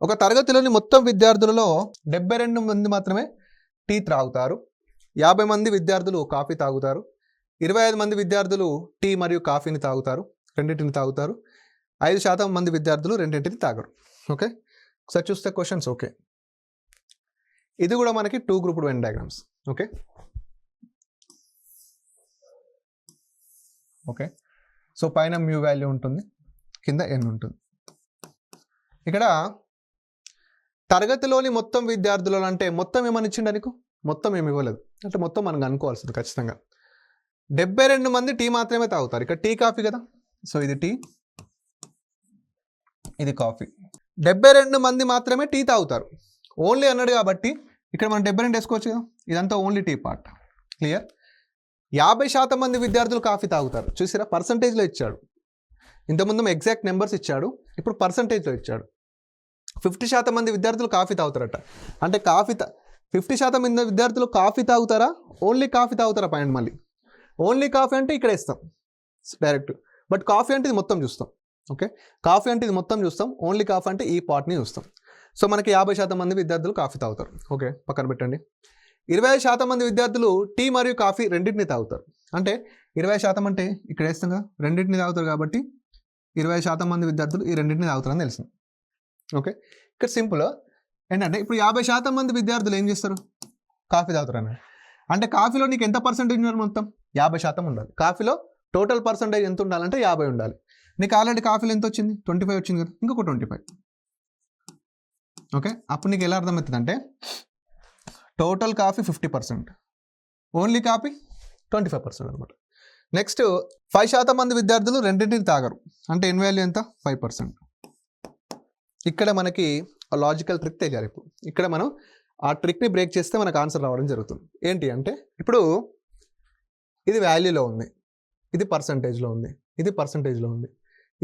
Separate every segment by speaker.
Speaker 1: ఒక తరగతిలోని మొత్తం విద్యార్థులలో 72 మంది మాత్రమే టీ త్రాగుతారు, 50 మంది విద్యార్థులు కాఫీ తాగుతారు, 25 మంది విద్యార్థులు టీ మరియు కాఫీని తాగుతారు, రెండింటిని తాగుతారు, 5% మంది విద్యార్థులు రెండింటిని తాగరు. ఓకే, ఒకసారి చూస్తే క్వశ్చన్స్. ఓకే, ఇది కూడా మనకి 2 grouped Venn diagrams. Okay okay so పైన మ్యూ వాల్యూ ఉంటుంది, కింద ఎన్ ఉంటుంది. ఇక్కడ తరగతిలోని మొత్తం విద్యార్థులు అంటే మొత్తం ఏమని ఇచ్చిండు నీకు? మొత్తం ఏమి ఇవ్వలేదు, అంటే మొత్తం మనం అనుకోవాల్సింది ఖచ్చితంగా. 72 మంది టీ మాత్రమే తాగుతారు. ఇక్కడ టీ కాఫీ కదా, సో ఇది టీ, ఇది కాఫీ. 72 మంది మాత్రమే టీ తాగుతారు, ఓన్లీ అన్నాడు కాబట్టి ఇక్కడ మనం 72 వేసుకోవచ్చు కదా, ఇదంతా ఓన్లీ టీ పార్ట్. క్లియర్. 50% మంది విద్యార్థులు కాఫీ తాగుతారు. చూసారా, పర్సంటేజ్లో ఇచ్చాడు. ఇంతకుముందు ఎగ్జాక్ట్ నెంబర్స్ ఇచ్చాడు, ఇప్పుడు పర్సంటేజ్లో ఇచ్చాడు. 50% మంది విద్యార్థులు కాఫీ తాగుతారట. అంటే 50% మంది విద్యార్థులు కాఫీ తాగుతారా, ఓన్లీ కాఫీ తాగుతారా? పాయింట్ మళ్ళీ ఓన్లీ కాఫీ అంటే ఇక్కడ ఇస్తాం డైరెక్ట్, బట్ కాఫీ అంటే ఇది మొత్తం చూస్తాం. ఓకే, కాఫీ అంటే ఇది మొత్తం చూస్తాం, ఓన్లీ కాఫీ అంటే ఈ పార్ట్ని చూస్తాం. సో మనకి 50% మంది విద్యార్థులు కాఫీ తాగుతారు. ఓకే, పక్కన పెట్టండి. 25% మంది విద్యార్థులు టీ మరియు కాఫీ రెండింటిని తాగుతారు. అంటే 20% అంటే ఇక్కడ వేస్తాగా, రెండింటిని తాగుతారు కాబట్టి 20% మంది విద్యార్థులు ఈ రెండింటిని తాగుతారని తెలిసింది. ఓకే, ఇక్కడ సింపుల్ ఏంటంటే ఇప్పుడు 50% మంది విద్యార్థులు ఏం చేస్తారు? కాఫీ తాగుతారు అన్నాడు. అంటే కాఫీలో నీకు ఎంత పర్సెంటేజ్ ఉన్నారు? మొత్తం 50% ఉండాలి. కాఫీలో టోటల్ పర్సెంటేజ్ ఎంత ఉండాలంటే 50 ఉండాలి. నీకు ఆల్రెడీ కాఫీలో ఎంత వచ్చింది? 25 వచ్చింది కదా, ఇంకొక 25. ఓకే, అప్పుడు నీకు ఎలా అర్థమవుతుంది అంటే టోటల్ కాఫీ 50%, ఓన్లీ కాఫీ 25% అనమాట. నెక్స్ట్ 5% మంది విద్యార్థులు రెండింటిని తాగరు. అంటే ఎన్ వాల్యూ ఎంత? 5%. ఇక్కడ మనకి లాజికల్ ట్రిక్ తెలియాలి. ఇక్కడ మనం ఆ ట్రిక్ని బ్రేక్ చేస్తే మనకు ఆన్సర్ రావడం జరుగుతుంది. ఏంటి అంటే ఇప్పుడు ఇది వాల్యూలో ఉంది, ఇది పర్సంటేజ్లో ఉంది, ఇది పర్సంటేజ్లో ఉంది,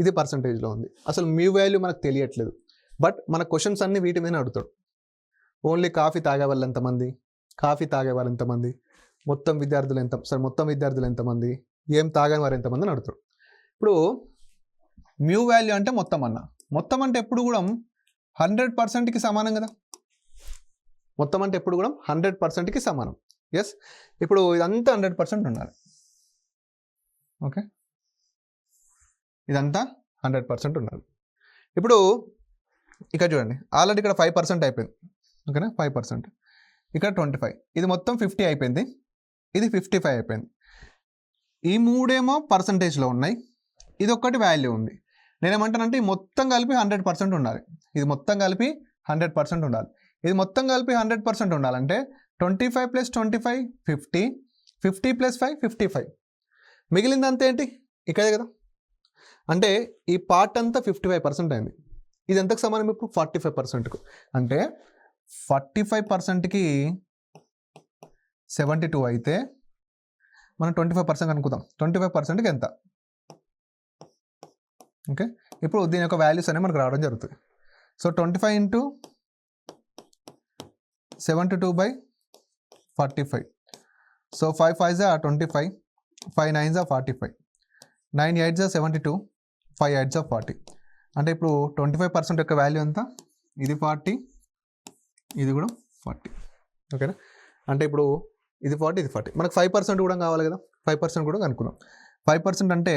Speaker 1: ఇది పర్సంటేజ్లో ఉంది. అసలు మ్యూ వాల్యూ మనకు తెలియట్లేదు, బట్ మన క్వశ్చన్స్ అన్నీ వీటి మీద అడుగుతాడు. ఓన్లీ కాఫీ తాగే వాళ్ళు ఎంతమంది, కాఫీ తాగే వాళ్ళు ఎంతమంది, మొత్తం విద్యార్థులు ఎంతమంది, ఏం తాగని వారు ఎంతమంది అని అడుగుతాడు. ఇప్పుడు మ్యూ వాల్యూ అంటే మొత్తం అన్న, మొత్తం అంటే ఎప్పుడు కూడా 100%కి సమానం కదా. మొత్తం అంటే ఎప్పుడు కూడా 100%కి సమానం. ఎస్, ఇప్పుడు ఇదంతా 100% ఉండాలి. ఓకే, ఇదంతా 100% ఉండాలి. ఇప్పుడు ఇక్కడ చూడండి, ఆల్రెడీ ఇక్కడ 5% అయిపోయింది. ఓకేనా, 5%, ఇక్కడ 25, ఇది మొత్తం 50 అయిపోయింది, ఇది 55 అయిపోయింది. ఈ మూడేమో పర్సంటేజ్లో ఉన్నాయి, ఇది ఒక్కటి వాల్యూ ఉంది. నేనేమంటానంటే ఈ మొత్తం కలిపి 100% ఉండాలి, ఇది మొత్తం కలిపి 100% ఉండాలి, ఇది మొత్తం కలిపి 100% ఉండాలంటే 25 + 25 50, 50 + 5 55. మిగిలిందంతా ఏంటి? ఇక్కడే కదా. అంటే ఈ పార్ట్ అంతా 55% అయింది. ఇది ఎంతకు సమానం ఇప్పుడు? 45%కు. అంటే 45%కి 72 అయితే మనం 25% అనుకుందాం. 25%కి ఎంత? ఓకే, ఇప్పుడు దీని యొక్క వాల్యూస్ అనేవి మనకు రావడం జరుగుతుంది. So 25 × 72/45. So 5 5s are 25, 5 9s are 45, 9 8s are 72, 5 8s are 40. అంటే ఇప్పుడు 25% యొక్క వాల్యూ ఎంత? ఇది 40, ఇది కూడా 40. ఓకేనా, అంటే ఇప్పుడు ఇది 40, ఇది 40. మనకు 5% కూడా కావాలి కదా, 5% కూడా కనుక్కున్నాం. 5% అంటే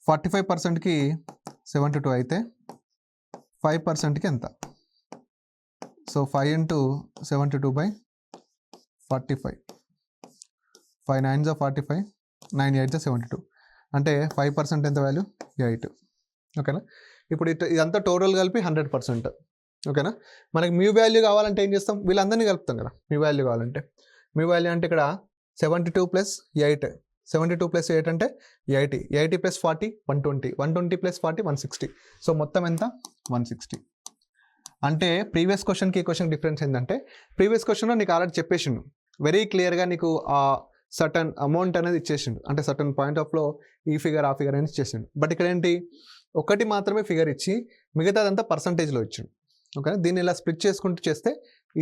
Speaker 1: 45%కి 72 అయితే 5%కి ఎంత? So 5 × 72/45, 5 9s are 45, 9 8s are 72. అంటే 5% ఎంత వాల్యూ? 8. ఓకేనా, ఇప్పుడు ఇదంతా టోటల్ కలిపి 100%. ఓకేనా, మనకి మ్యూ వాల్యూ కావాలంటే ఏం చేస్తాం? వీళ్ళందరినీ కలుపుతాం కదా మ్యూ వాల్యూ కావాలంటే. మ్యూ వాల్యూ అంటే ఇక్కడ 72 + 8, 72 + 8 అంటే 80, 80 + 40 120, 120 + 40 160. సో మొత్తం ఎంత? 160. అంటే ప్రీవియస్ క్వశ్చన్కి ఈ క్వశ్చన్ డిఫరెన్స్ ఏంటంటే ప్రీవియస్ క్వశ్చన్లో నీకు ఆల్రెడీ చెప్పేసిండు, వెరీ క్లియర్గా నీకు ఆ సర్టన్ అమౌంట్ అనేది ఇచ్చేసిండు, అంటే సర్టన్ పాయింట్ ఆఫ్లో ఈ ఫిగర్ ఆ ఫిగర్ అనేది ఇచ్చేసిండు. బట్ ఇక్కడ ఏంటి, ఒకటి మాత్రమే ఫిగర్ ఇచ్చి మిగతాదంతా పర్సంటేజ్లో ఇచ్చిండు. ఓకే, దీన్ని ఇలా స్ప్లిట్ చేసుకుంటూ చేస్తే